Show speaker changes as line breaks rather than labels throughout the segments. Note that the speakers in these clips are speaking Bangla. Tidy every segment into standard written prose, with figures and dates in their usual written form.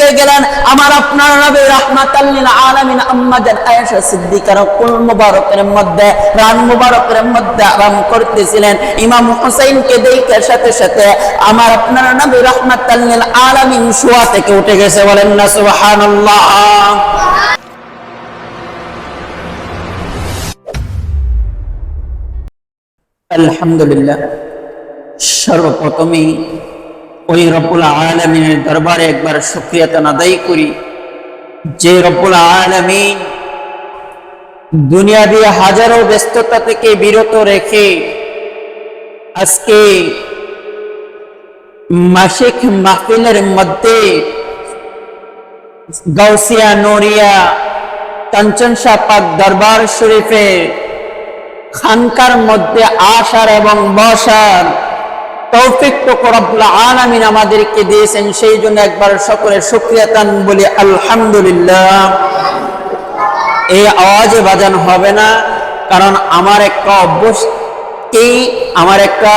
পেয়ে গেলেন আমার আপনার নবী রাহমাতাল লিল আলামিন আম্মা জান আয়েশা সিদ্দিকার কুল মুবারকের মধ্যে রান মুবারকের মধ্যে আরাম করতেছিলেন। ইমাম হুসাইনকে দেখার সাথে সাথে আমার আপনার নবী রাহমাতাল লিল আলামিন শোয়া থেকে উঠে গেছে, বলেন না সুবহানাল্লাহ। আলহামদুলিল্লাহ, সর্বপ্রথমেই ওই রব্বুল আলামিনের দরবারে একবার শুকরিয়া আদায় করি যে রব্বুল আলামিন দুনিয়াবি হাজারো ব্যস্ততা থেকে বিরত রেখে আজকে মাসিক মাহফিলের মধ্যে গাউসিয়া নূরিয়া কাঞ্চন শাহ পাক দরবার শরীফে খানকার মধ্যে আসার এবং বসার তৌফিক তো রব্বুল আলামিন আমাদেরকে দিয়েছেন, সেই জন্য একবার সকলে শুকরিয়া তান বলি আলহামদুলিল্লাহ। এই আওয়াজে বাজান হবে না, কারণ আমার একটা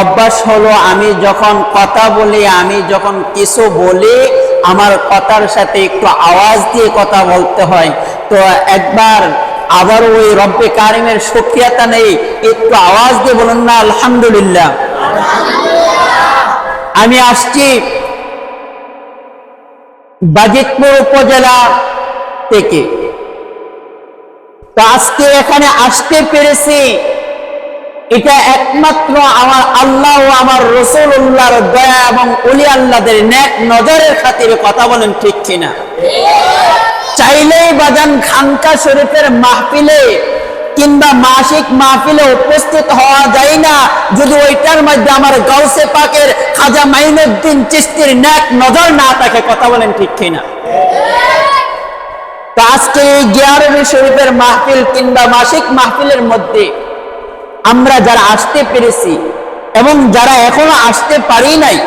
অভ্যাস হলো আমি যখন কথা বলি, আমি যখন কিছু বলি আমার কথার সাথে একটু আওয়াজ দিয়ে কথা বলতে হয়। তো একবার আবার ওই রব্বে কারিমের শুকরিয়াটা নেই, একটু আওয়াজ দিয়ে বলুন না আলহামদুলিল্লাহ। আমি আসছি বাজিতপুর উপজেলা থেকে, তো আজকে এখানে আসতে পেরেছি এটা একমাত্র আমার আল্লাহ ও আমার রাসূলুল্লাহর দয়া এবং ওলি আল্লাহদের নেক নজরের খাতিরে, কথা বলেন ঠিক কিনা? চাইলেই বাজান খানকা শরীফের মাহফিলে কিংবা মাসিক মাহফিলে উপস্থিত হওয়া যায় না যদি ওইটার মধ্যে আমার গাউসে পাকের খাজা মাইনুদ্দিন চিশতির নেক নজর না থাকে, কথা বলেন ঠিক কিনা? তো আজকে এই গিয়ারবি শরীফের মাহফিল কিংবা মাসিক মাহফিলের মধ্যে আমরা যারা আসতে পেরেছি এবং যারা এখনো আসতে পারি নাই,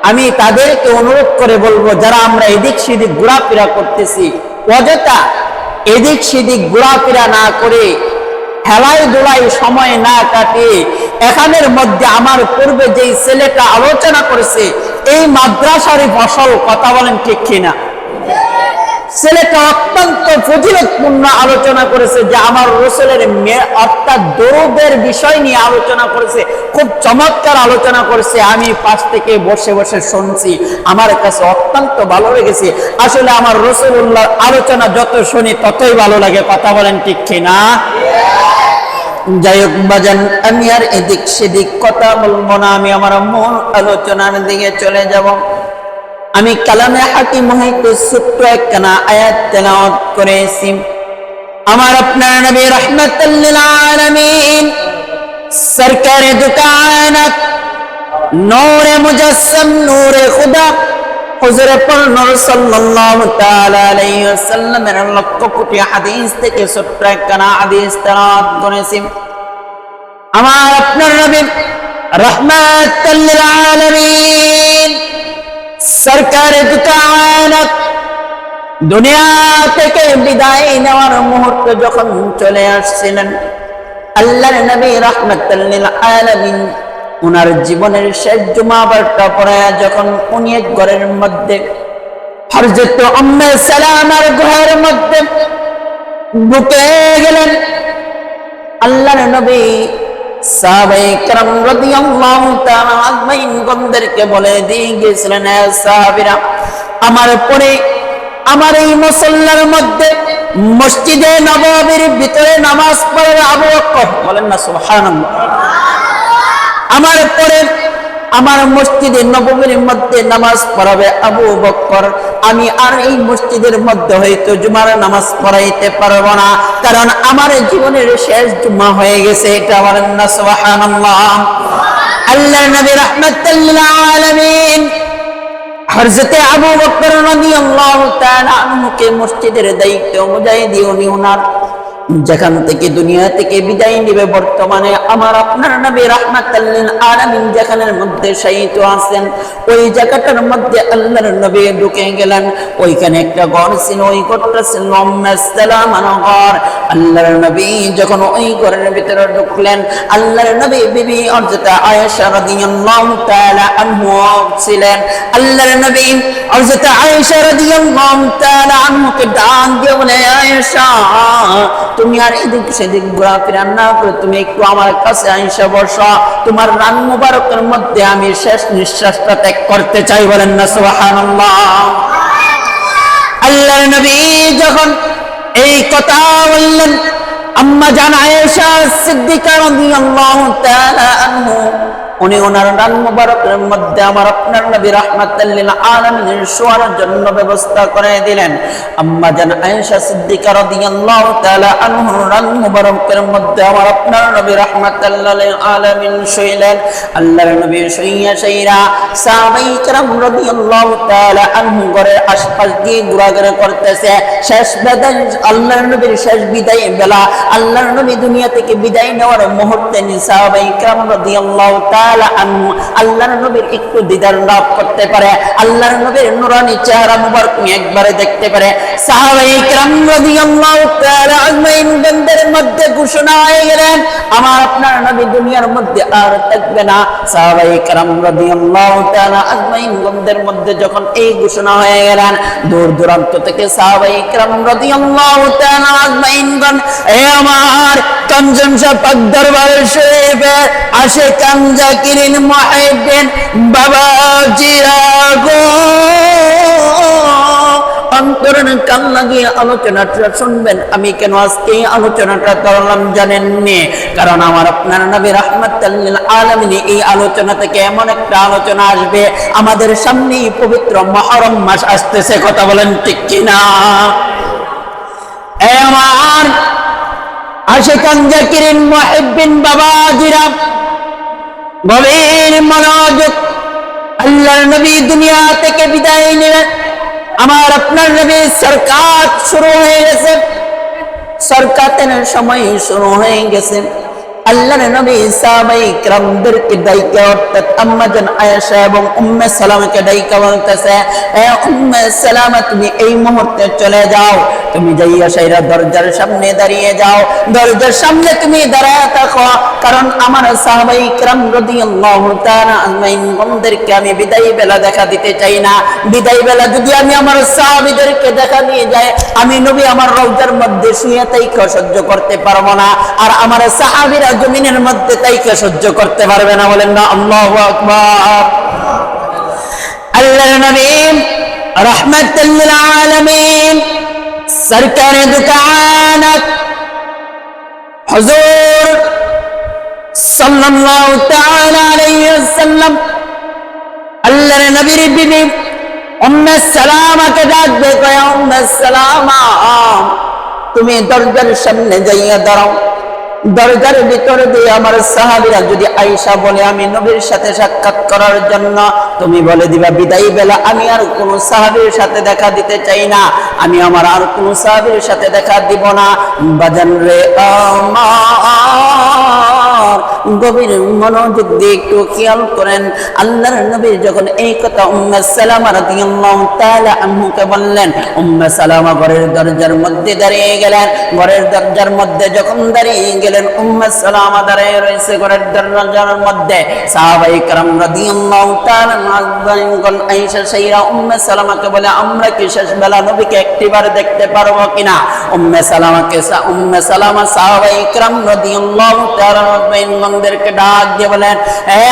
আমি তাদেরকে অনুরোধ করে বলবো যারা আমরা এদিক সেদিক ঘোরাফেরা করতেছি, অযথা এদিক সেদিক ঘোরাফেরা না করে হেলায় দোলায় সময় না কাটিয়ে এখানের মধ্যে আমার পূর্বে যেই ছেলেটা আলোচনা করেছে এই মাদ্রাসারই ফসল, কথা বলেন ঠিক কিনা? ছেলেটা অত্যন্ত ফজিলতপূর্ণ আলোচনা করেছে যে আমার রাসূলের মেয়ে অর্থাৎ দরুদের বিষয় নিয়ে আলোচনা করেছে, খুব চমৎকার আলোচনা করেছে। আমি পাশ থেকে বসে বসে শুনছি, আমার কাছে অত্যন্ত ভালো লেগেছে। আসলে আমার রাসূলুল্লাহর আলোচনা যত শুনি ততই ভালো লাগে, কথা বলেন ঠিক কিনা? যাই হোক বাজান, আমি আর এদিক সেদিক কথা বলবো না, আমি আমার মূল আলোচনার দিকে চলে যাব। আমি কালামে হাকিম হইতে ছোট্ট একখানা আয়াত তেলাওয়াত করেছি। আমার আপনার নবী রাহমাতাল লিল আলামিন সরকারে দু কায়নাত নূরে মুজাসসাম নূরে খুদা হুজুরে পাক নূর সাল্লাল্লাহু তাআলা আলাইহি ওয়াসাল্লামের লক্ষ কোটি হাদিস থেকে ছোট্ট একখানা হাদিস তেলাওয়াত করেছি। আমার আপনার নবী রাহমাতাল লিল আলামিন সরকারে দু কায়নাত দুনিয়া থেকে বিদায় নেওয়ার মুহূর্ত যখন চলে আসছিলেন, আল্লাহর নবী রাহমাতাল লিল আলামিন উনার জীবনের শেষ জুমা বারটা পড়ায়া যখন উনি এক ঘরের মধ্যে হযরত উম্মে সালামার ঘরের মধ্যে ঢুকে গেলেন, আল্লাহর নবী সাহাবায়ে কেরাম রাদিয়াল্লাহু তাআলা আজমাইন গণদেরকে বলে দিয়ে গেছিলেন, হে সাহাবীরা, আমার পরে আমার এই মুসল্লার মধ্যে মসজিদে নববীর ভিতরে নামাজ পড়ে আবু বকর, বলেন না সুবহানাল্লাহ। আমার পরে আমার মসজিদে নববীর মধ্যে নামাজ পড়াবে আবু বকর। আমি আর এই মসজিদের মধ্যে হয়তো জুমার নামাজ পড়াইতে পারবো না, কারণ আমার জীবনের শেষ জুমা হয়ে গেছে, এটা বলেন না সুবহানাল্লাহ। আল্লাহর নবী রাহমাতাল লিল আলামিন হযরত আবু বকর রাদিয়াল্লাহু তাআলা আনহুকে মসজিদের দায়িত্ব অনুযায়ী উনি ওনার যেখান থেকে দুনিয়া থেকে বিদায় নিবে, বর্তমানে আমার আপনার নবী রাহমাতাল লিল আলামিন যেখানের মধ্যে শায়িত আছেন, ওই জায়গাটার মধ্যে আল্লাহর নবী ঢুকে গেলেন। ওইখানে একটা ঘর ছিল, ওই ঘরটা ছিল উম্মে সালামার ঘর। আল্লাহর নবী যখন ওই ঘরের ভিতরে ঢুকলেন, আল্লাহর নবী বিবি হযরত আয়েশা রাদিয়াল্লাহু তাআলা আনহা ছিলেন। আল্লাহর নবী হযরত আয়েশা রাদিয়াল্লাহু তাআলা আনহাকে ডাক দিয়ে বলে, আয়েশা, তুমি আর এদিক সেদিক ঘোরাফেরা না করে তুমি একটু আমার কাছে আয়েশা বসো, তোমার রান মুবারকের মধ্যে আমি শেষ নিঃশ্বাসটা ত্যাগ করতে চাই। বলেন না সুবহানাল্লাহ। আল্লাহর নবী যখন এই কথা বললেন, আম্মা জান আয়েশা সিদ্দিকা রাদিয়াল্লাহু তাআলা আনহা উনি ওনার রান মুবারকের মধ্যে আমার আপনার নবী রাহমাতাল লিল আলামিনের শোয়ার জন্য ব্যবস্থা করে দিলেন। আম্মা জান আয়েশা সিদ্দিকা রাদিয়াল্লাহু তাআলা আনহা রান মুবারকের মধ্যে আমার আপনার নবী রাহমাতাল লিল আলামিন শুইলেন। আল্লাহর নবী শুইয়া শাইরা সাহাবায়ে কেরাম রাদিয়াল্লাহু তাআলা আনহু ঘরের আশপাশ দিয়ে ঘোরাঘুরি করতেছে। শেষ বিদায়, আল্লাহর নবীর শেষ বিদায় বেলা, আল্লাহর নবী দুনিয়া থেকে বিদায় নেওয়ার মুহূর্তে সাহাবায়ে কেরাম রাদিয়াল্লাহু তাআলা আল্লাহর নবীর একটু দিদার লাভ করতে পারে, আল্লাহর নবীর নূরানি চেহারা মুবারক একবারে দেখতে পারে। সাহাবায়ে কেরাম রাদিয়াল্লাহু তাআলা আজমাইন গন্ধের মধ্যে ঘোষণা হয়ে গেলেন, আমার আপনার নবী দুনিয়ার মধ্যে আর থাকবে না। সাহাবায়ে কেরাম রাদিয়াল্লাহু তাআলা আজমাইন গন্ধের মধ্যে যখন এই ঘোষণা হয়ে গেলেন, দূর দূরান্ত থেকে সাহাবায়ে কেরাম রাদিয়াল্লাহু তাআলা আজমাইন গণ, এ আমার কাঞ্জন শাহ পাক দরবার শরীফের আশিকান জাকিরিন মুহিব্বিন বাবাজিরা গো, অন্তরের কান লাগিয়ে আলোচনাটা শুনবেন। আমি কেন আজকে এই আলোচনাটা করলাম জানেননি? কারণ আমার আপনার নবী রাহমাতাল লিল আলামিন এই আলোচনা থেকে এমন একটা আলোচনা আসবে, আমাদের সামনে পবিত্র মুহররম মাস আসতেছে, কথা বলেন ঠিক কিনা? এ আমার আশিকান জাকিরিন মুহিব্বিন বাবাজিরা, গভীর মনোযোগ। আল্লাহর নবী দুনিয়া থেকে বিদায় নিলেন, আমার আপনার নবী সরকাত শুরু হয়ে গেছে, সরকাতের সময় শুরু হয়ে গেছে। আল্লাহর নবী সাহাবায়ে কিরামদেরকে ডাইকা, অর্থাৎ আম্মা জান আয়েশা এবং উম্মে সালামাকে ডাইকা বলতেছে, এ উম্মে সালামা, তুমি এই মুহূর্তে চলে যাও, তুমি যাইয়া সাইরা দরজার সামনে দাঁড়িয়ে যাও, দরজার সামনে তুমি দাঁড়ায় থাকো, কারণ আমার সাহাবায়ে কিরাম রাদিয়াল্লাহু তাআলা আজমাইনদেরকে আমি বিদায় বেলা দেখা দিতে চাই না। বিদায় বেলা যদি আমি আমার সাহাবীদেরকে দেখা দিয়ে যাই, আমি নবী আমার রওজার মধ্যে শুয়ে তাইকে সহ্য করতে পারবো না, আর আমার সাহাবীরা জমিনের মধ্যে তাইকে সহ্য করতে পারবে না। বলেন না আল্লাহু আকবার। আল্লাহর নবী রাহমাতাল লিল আলামিন সরকারে দুকানাত হুজুর সাল্লাল্লাহু তাআলা আলাইহি ওয়াসাল্লাম আল্লাহর নবীর বিবি উম্মে সালামাকে ডাক দিয়ে কয়, উম্মে সালামা, তুমি দরজার সামনে যাইয়া দাঁড়াও। দরজার ভিতরে দিয়ে আমার সাহাবীরা যদি আয়েশা বলে আমি নবীর সাথে সাক্ষাৎ করার জন্য, তুমি বলে দিবা বিদায় বেলা আমি আর কোন সাহাবীর সাথে দেখা দিতে চাই না, আমি আমার আর কোন সাহাবীর সাথে দেখা দিব না। বাজান রে আমার, গভীর মনোযোগ দিয়ে একটু খেয়াল করেন। আল্লাহর নবী যখন এই কথা উম্মে সালামা রাদিয়াল্লাহু তাআলা আনহাকে বললেন, উম্মে সালামা ঘরের দরজার মধ্যে দাঁড়িয়ে গেলেন। ঘরের দরজার মধ্যে যখন দাঁড়িয়ে গেলেন, উম্মে সালামা দাঁড়িয়ে রয়েছে ঘরের দরজার মধ্যে। সাহাবায়ে কেরাম রাদিয়াল্লাহু তাআলা আনহুম আয়েশা সাইরা উম্মে সালামাকে বলে, আমরা কি শেষ বেলা নবীকে একটিবার দেখতে পারবো কিনা? উম্মে সালামা সাহাবায়ে কেরাম রাদিয়াল্লাহু তাআলা আনহুমদেরকে ডাক দিয়ে বলেন, এ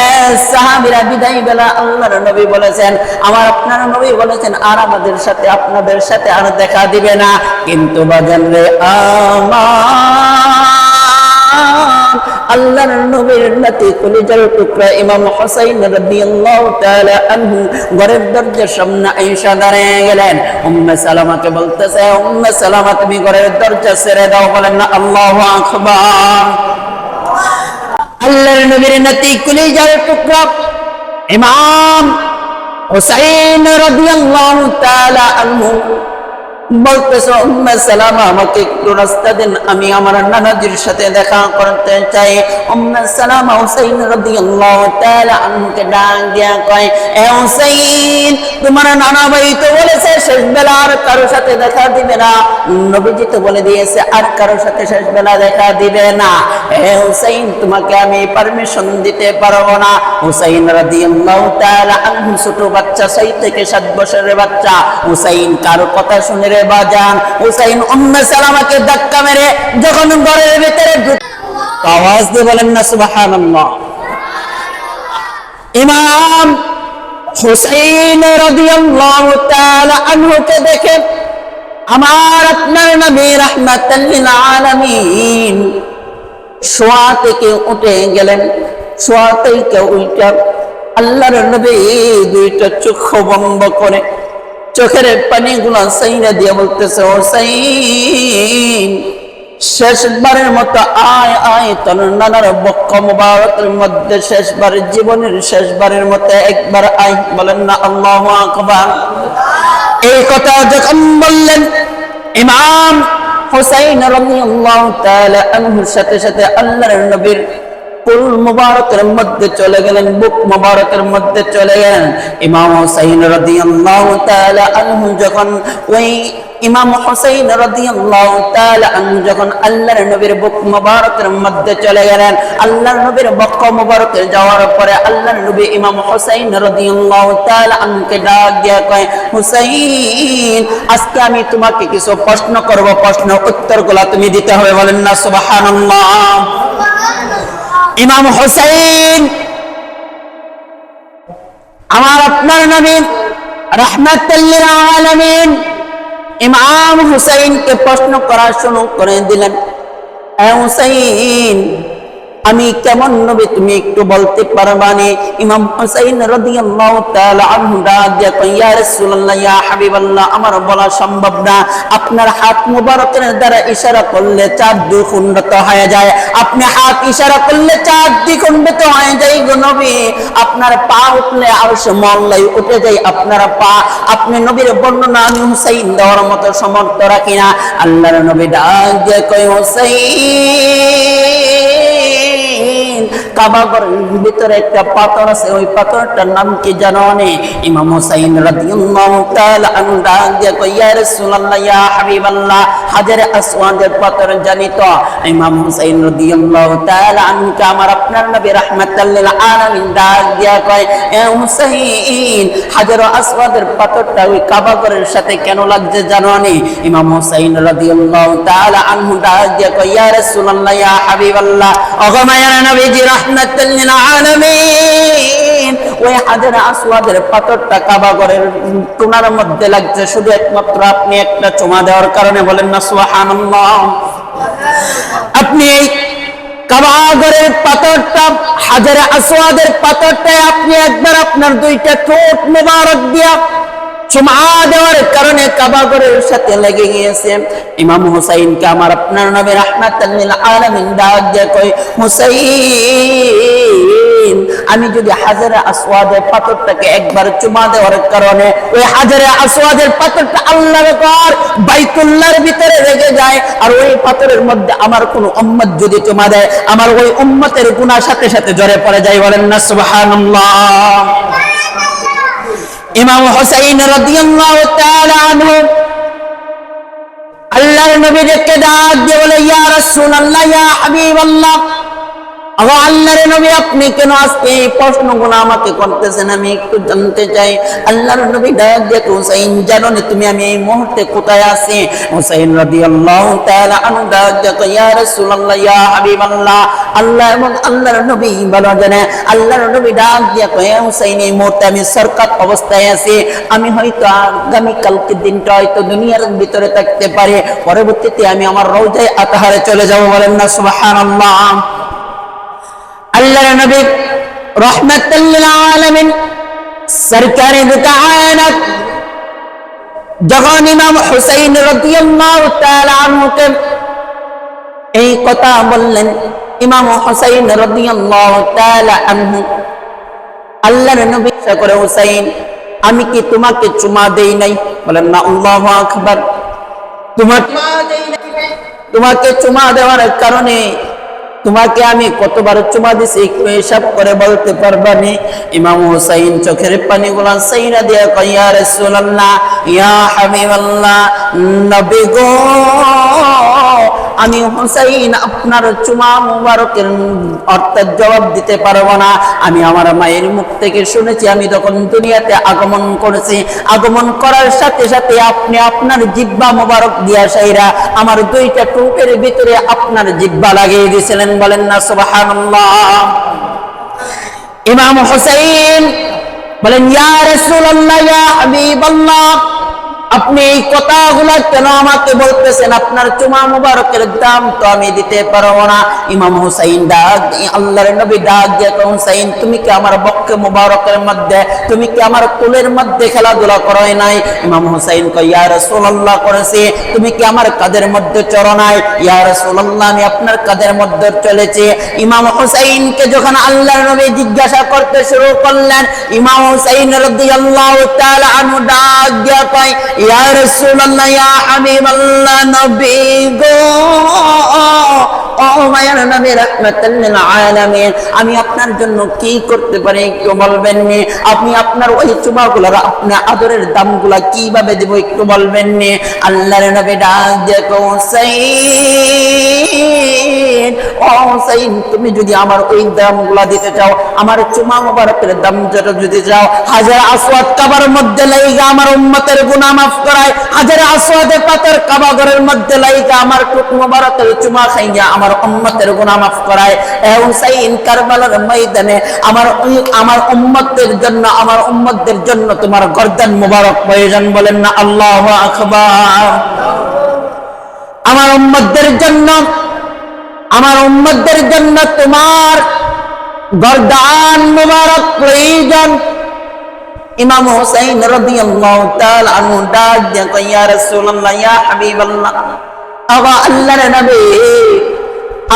সাহাবীরা, বিদায় বেলা আল্লাহর নবী বলেছেন, আমার আপনার নবী বলেছেন আর আমাদের সাথে আপনাদের সাথে আর দেখা দিবে না। কিন্তু বাজান রে আমার, আল্লাহর নবীর নাতি কলিজার টুকরা ইমাম হুসাইন রাদিয়াল্লাহু তাআলা আনহু ঘরের দরজার সামনে আয়েশা দাঁড়িয়ে গেলেন। উম্মে সালামাকে বলতেছে, উম্মে সালামা, তুমি ঘরের দরজা ছেড়ে দাও। বলেন না আল্লাহু আকবার। আল্লাহর নবীর নাতি কলিজার টুকরা ইমাম হুসাইন রাদিয়াল্লাহু তাআলা আনহু বলতেছে উম্মে সালামা আমাকে একটু রাস্তা দেন, আমি আমার নানাজির সাথে দেখা করতে চাই। উম্মে সালামা হুসাইন রাদিয়াল্লাহু তাআলা আনহুকে ডাক দিয়া কয়, এ হুসাইন, তোমার নানা ভাই তো বলেছে শেষ বেলা আর কারো সাথে দেখা দিবে না, নবীজি তো বলে দিয়েছে আর কারো সাথে শেষ বেলা দেখা দিবে না। এ হুসাইন, তোমাকে আমি পারমিশন দিতে পারবো না। হুসাইন রাদিয়াল্লাহু তাআলা আনহু ছোট বাচ্চা, 6 থেকে 7 বছরের বাচ্চা। হুসাইন কারো কথা শুনে রে বাজান, হুসাইন উম্মে সালামাকে ধাক্কা মেরে যখন ঘরের ভিতরে আওয়াজ দিয়ে বলেন না সুবহানাল্লাহ। ইমাম হুসাইন রাদিয়াল্লাহু তাআলা আনহুকে দেখে আমার আপনার নবী রাহমাতাল লিল আলামিন শোয়া থেকে উঠে গেলেন। শোয়া থেকে উঠে আল্লাহর নবী দুইটা চোখ বন্ধ করে চোখের পানিগুলো সাইনা দিয়ে বলতেছে, হুসাইন, শেষবারের মতো আয় আয় তোর নানার বক্ষ মুবারকের মধ্যে শেষবার, জীবনের শেষবারের মতো একবার আয়। বলেন না আল্লাহু আকবার। এই কথা যখন বললেন, ইমাম হুসাইন রাদিয়াল্লাহু তাআলা আনহুর সাথে সাথে আল্লাহর নবীর কুল মুবারকের মধ্যে চলে গেলেন, বুক মুবারকের মধ্যে চলে গেলেন। ইমাম হুসাইন রাদিয়াল্লাহু তাআলা আনহু যখন ওই ইমাম হুসাইন রাদিয়াল্লাহু তাআলা আনহু যখন আল্লাহর নবীর বুক মুবারকের মধ্যে চলে গেলেন, আল্লাহর নবীর বক্ষ মুবারকে যাওয়ার পরে আল্লাহর নবী ইমাম হুসাইন রাদিয়াল্লাহু তাআলা আনহুকে ডাক দিয়া কয়, হুসাইন, আজকে আমি তোমাকে কিছু প্রশ্ন করব, প্রশ্ন উত্তরগুলো তুমি দিতে হবে। বলেন না সুবহানাল্লাহ। ইমাম হুসাইন আমার আপনার নবী রাহমাতুল লিল আলামিন ইমাম হুসাইনকে প্রশ্ন করা শুরু করে দিলেন, এ হুসাইন, আমি কেমন নবী তুমি একটু বলতে পারবানি? ইমাম হুসাইন রাদিয়াল্লাহু তাআলা আনহু ডাক দিয়া কয়, ইয়া রাসূলুল্লাহ, ইয়া হাবিবাল্লাহ, আমার বলা সম্ভব না। আপনার হাত মুবারকের দ্বারা ইশারা করলে চাঁদ দ্বিখণ্ডিত হয়ে যায়। আপনি হাত ইশারা করলে চাঁদ দ্বিখণ্ডিত হয়ে যায় গো নবী। আপনার পা উঠলে আরশ মহল্লায় উঠে যায় আপনার পা। আপনি নবীর বর্ণনা আমি হুসাইন দেওয়ার মতো সমর্থ রাখি না। আল্লাহর নবী ডাক দিয়া কয়, হুসাইন, কাবা ঘরের ভিতরে একটা পাথর আছে, ওই পাথরটার নাম কি জানো? ইমাম হুসাইন রাদিয়াল্লাহু তাআলা আনহু ডাক দিয়া কয়, ইয়া রাসূলুল্লাহ, ইয়া হাবিবাল্লাহ, হাজারে আসওয়াদের পাথর জানি তো। ইমাম হুসাইন রাদিয়াল্লাহু তাআলা আনহুকে আমার আপনার নবী রাহমাতুল লিল আলামিন ডাক দিয়া কয়, এ হুসাইন, হাজারে আসওয়াদের পাথরটা ওই কাবা ঘরের সাথে কেন লাগছে জানো? ইমাম হুসাইন রাদিয়াল্লাহু তাআলা আনহু ডাক দিয়া কয়, ইয়া রাসূলুল্লাহ, ইয়া হাবিবাল্লাহ, ওগো মায়ের নবীজি রাহমাতুল লিল আলামিন, ওই হাজারে আসওয়াদের পাথরটা কাবা ঘরের টুনার মধ্যে লাগছে শুধু একমাত্র আপনি একটা চুমা দেওয়ার কারণে। বলেন না সুবহানাল্লাহ। আপনি এই কাবা ঘরের পাথরটা, হাজারে আসওয়াদের পাথরটায় আপনি একবার আপনার দুইটা ঠোঁট মোবারক দিয়া চুমা দেওয়ার কারণে কাবা ঘরের সাথে লেগে গিয়েছে। ইমাম হুসাইনকে আমার আপনার নবী রাহমাতুল লিল আলামিন ডাক দিয়ে কয়, হুসাইন, আমি যদি হাজারে আসওয়াদের পাথরটাকে একবার চুমা দেওয়ার কারণে ওই হাজারে আসওয়াদের পাথরটা আল্লাহর ঘর বাইতুল্লাহর ভিতরে লেগে যায়, আর ওই পাথরের মধ্যে আমার কোন উম্মত যদি চুমা দেয়, আমার ওই উম্মতের গুনাহ সাথে সাথে ঝরে পড়ে যায়। বলেন না সুবহানাল্লাহ। ইমাম হুসাইন রাদিয়াল্লাহু তাআলা আনহু আল্লাহর নবীকে ডাক দিয়ে বলে, ইয়া রাসূলুল্লাহ, ইয়া হাবিবাল্লাহ, আল্লাহ আল্লাহর নবী, আপনি কেন আজকে এই প্রশ্নগুলো আমাকে করতেছেন? আমি একটু জানতে চাই। আল্লাহর নবী ডাক দিয়ে, হুসাইন, জানো না তুমি আমি এই মুহূর্তে কোথায় আছি? হুসাইন রাদিয়াল্লাহু তাআলা আনহু ডাক দিয়ে, ইয়া রাসূলুল্লাহ, ইয়া হাবিবাল্লাহ, আল্লাহ এবং আল্লাহর নবী ভালো জানে। আল্লাহর নবী ডাক দিয়ে কয়, হুসাইন, এই মুহূর্তে আমি সরকার অবস্থায় আছি। আমি হয়তো আগামী কালকে দিনটা হয়তো দুনিয়ার ভিতরে থাকতে পারি, পরবর্তীতে আমি আমার রওজায়ে আতহারে চলে যাব। বলেন না সুবহানাল্লাহ। আল্লাহর নবী রাহমাতুল লিল আলামিন সরকারে দু কায়নাত যখন ইমাম হুসাইন রাদিয়াল্লাহু তাআলা আনহুকে এই কথা বললেন, ইমাম হুসাইন রাদিয়াল্লাহু তাআলা আনহু আল্লাহর নবী করে, হুসাইন, আমি কি তোমাকে চুমা দেই নাই? বলেন না আল্লাহু আকবার। তোমাকে চুমা দেওয়ার কারণে তোমাকে আমি কতবার চুমা দিছি একটু হিসাব করে বলতে পারবানি? ইমাম হুসাইন চোখের পানিগুলো সাইরা দিয়া কয়, ইয়া রাসূলুল্লাহ, ইয়া হাবিবাল্লাহ, নবী গো, আমি হুসাইন আপনার চুমা মুবারকের অর্থাৎ জবাব দিতে পারবো না। আমি আমার মায়ের মুখ থেকে শুনেছি, আমি যখন দুনিয়াতে আগমন করেছি, আগমন করার সাথে সাথে আপনি আপনার জিহ্বা মুবারক দিয়া সাইরা আমার দুইটা ঠোঁটের ভিতরে আপনার জিহ্বা লাগিয়ে দিয়েছিলেন। বলেন না সুবহানাল্লাহ। ইমাম হুসাইন বলেন, ইয়া রাসূলুল্লাহ, ইয়া হাবিবাল্লাহ, আপনি এই কথাগুলো কেন আমাকে বলতেছেন? আপনার চুমা মুবারকের দাম তো আমি দিতে পারবো না। ইমাম হুসাইন ডাক, আল্লাহর নবী ডাক দিয়ে, হুসাইন, তুমি কি আমার বক্ষে মুবারকের মধ্যে, তুমি কি আমার কোলের মধ্যে খেলাধুলা করো নাই? ইমাম হুসাইন কয়, ইয়া রাসূলুল্লাহ, করেছি। তুমি কি আমার কাঁধের মধ্যে চড়ো নাই? ইয়া রাসূলুল্লাহ, আমি আপনার কাঁধের মধ্যে চলেছি। ইমাম হুসাইনকে যখন আল্লাহর নবী জিজ্ঞাসা করতে শুরু করলেন, ইমাম হুসাইন রাদিয়াল্লাহু তাআলা আনহু ডাক দিয়ে কয়, ইয়া রাসূলুল্লাহ, ইয়া হাবিবাল্লাহ, নবী গো, ও মায়ার নবী, রাহমাতাল লিল আলামিন, আমি আপনার জন্য কি করতে পারি একটু বলবেন নি? আপনি আপনার ওই চুমাগুলোর, আপনার আদরের দামগুলা কিভাবে দেব একটু বলবেন নি? আল্লাহর নবী ডাক দিয়ে কয়, হুসাইন, ও হুসাইন, তুমি যদি আমার ওই দামগুলা দিতে চাও, আমার চুমা মুবারকের দাম যেটা যদি চাও, হাজার আসওয়াদ কাবার মধ্যে লাইগা আমার উম্মতের গুনাহ মাফ করায়, হাজার আসওয়াদে পাথর কাবা ঘরের মধ্যে লাইগা আমার ঠোঁট মুবারকের চুমা খাইয়া আমার উম্মতের গুনাহ মাফ করায়। এ হুসাইন, কারবালার ময়দানে আমার উম্মতের জন্য, আমার উম্মতদের জন্য তোমার গর্দান মুবারক প্রয়োজন। বলেন না আল্লাহু আকবার। আমার উম্মতদের জন্য, আমার উম্মতদের জন্য তোমার গর্দান মুবারক প্রয়োজন। ইমাম হুসাইন রাদিয়াল্লাহু তাআলা আনহু ডাক দিয়ে কয়, ইয়া রাসূলুল্লাহ, ইয়া হাবিবাল্লাহ, আগা আল্লাহর নবী,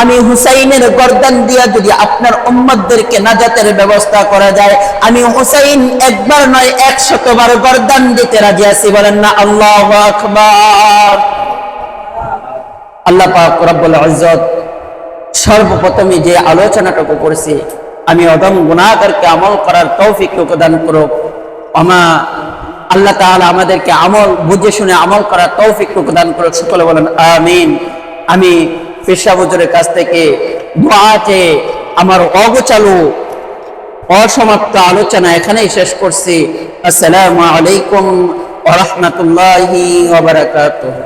আমি হুসাইনের গর্দান দিয়া যদি আপনার উম্মতদেরকে নাজাতের ব্যবস্থা করা যায়, আমি হুসাইন একবার নয় 100 বার গর্দান দিতে রাজি আছি। বলেন না আল্লাহু আকবার। আল্লাহ পাক রব্বুল ইজ্জত সর্বপ্রথমে যে আলোচনাটুকু করেছি, আমি অদম গুনাহগারকে আমল করার তৌফিক দান করুক। আল্লাহ তাআলা আমাদেরকে আমল বুঝে শুনে আমল করার তৌফিক দান করুক। সকলে বলেন আমিন। আমি পেশা হুজুরের কাছ থেকে দোয়া চেয়ে আমার অগোছালো অসমাপ্ত আলোচনা এখানেই শেষ করছি। আসসালামু আলাইকুম ওয়া রাহমাতুল্লাহি ওয়া বারাকাতুহু।